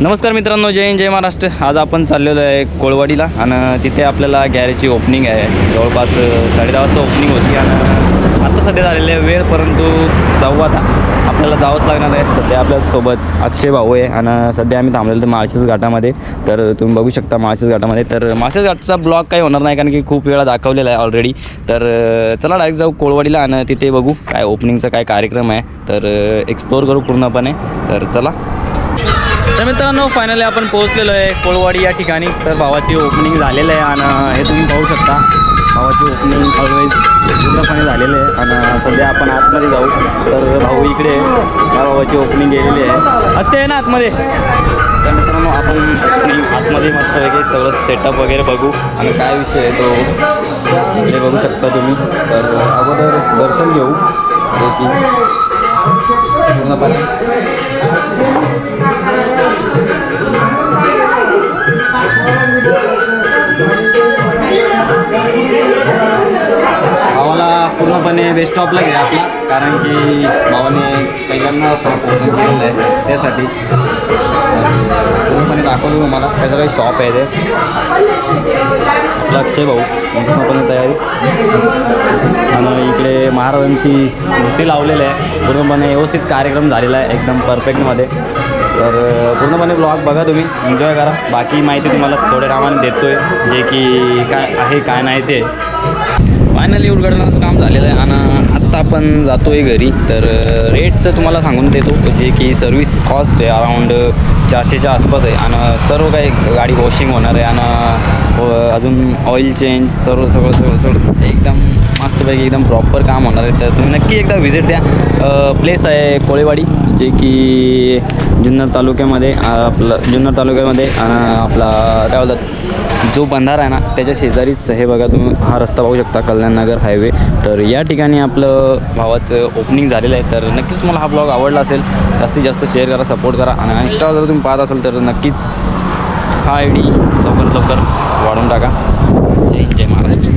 नमस्कार मित्रांनो, जय हिंद जय महाराष्ट्र। आज आपण चाललेलो आहे कोळवाडीला आणि तिथे आपल्याला गॅरेजची ओपनिंग आहे। जवळपास 10:30 वाजता ओपनिंग होती आणि आता सध्या झालेली आहे वेळ, परंतु जाऊ आता आपल्याला जावंच लागणार आहे। सध्या आपल्यासोबत अक्षय भाऊ आहे आणि सध्या आम्ही थांबलेलो माळशेज घाटामध्ये। तर तुम्ही बघू शकता माळशेज घाटामध्ये। तर माळशेज घाटचा ब्लॉग काही होणार नाही कारण की खूप वेळा दाखवलेला आहे ऑलरेडी। तर चला डायरेक्ट जाऊ कोळवाडीला आणि तिथे बघू काय ओपनिंगचा काय कार्यक्रम आहे, तर एक्सप्लोर करू पूर्णपणे। तर चला। तर मित्रांनो, फायनली आपण पोहोचलेलो आहे कोळवाडी या ठिकाणी। तर भावाची ओपनिंग झालेलं आहे आणि हे तुम्ही पाहू शकता भावाची ओपनिंग ऑलवेज पूर्णपणे झालेलं आहे आणि सध्या आपण आतमध्ये जाऊ। तर भाऊ इकडे या भावाची ओपनिंग गेलेली आहे। अच्छा आहे ना आतमध्ये। तर मित्रांनो, आपण आतमध्ये मस्तपैकी सगळं सेटअप वगैरे बघू आणि काय विषय आहे तो इकडे बघू शकता तुम्ही। तर अगोदर दर्शन घेऊ की पूर्णपणे भावाला पूर्णपणे बेस्ट ऑफला घ्या आपला, कारण की भावाने पहिल्यांदा शॉप ओपन केलेलं आहे त्यासाठी पूर्णपणे दाखवलं मला त्याचं काही शॉप आहे ते लक्ष भाऊ पूर्णपणे तयारी आणि इकडे महाराजांची मूर्ती लावलेली आहे। पूर्णपणे व्यवस्थित कार्यक्रम झालेला आहे एकदम परफेक्टमध्ये। तर पूर्णपणे ब्लॉग बघा तुम्ही, एन्जॉय करा। बाकी माहिती तुम्हाला थोड्या कामाने देतो आहे जे की काय आहे काय नाही ते। फायनली उद्घाटनाचं काम झालेलं आहे आणि आत्ता आपण जातो आहे घरी। तर रेटचं तुम्हाला सांगून देतो जे की सर्विस कॉस्ट आहे अराऊंड 400च्या आसपास आहे आणि सर्व काही गाडी वॉशिंग होणार आहे आणि अजून ऑइल चेंज सगळं एकदम मस्तपैकी एकदम प्रॉपर काम होणार आहे। तर तुम्ही नक्की एकदा व्हिजिट द्या। प्लेस आहे कोळेवाडी जे की जुन्नर तालुक्यामध्ये जुन्नर तालुक्यामध्ये आणि आपला काय बोलतात जो बंधारा आहे ना त्याच्या शेजारीच हे बघा तुम्ही हा रस्ता पाहू शकता कल्याणनगर हायवे। तर या ठिकाणी आपलं भावाचं ओपनिंग झालेलं आहे। तर नक्कीच तुम्हाला हा ब्लॉग आवडला असेल, जास्तीत जास्त शेअर करा, सपोर्ट करा आणि इंस्टावर जर तुम्ही पाहत असाल तर नक्कीच हा ID लवकर वाढून टाका। जय हिंद जय महाराष्ट्र।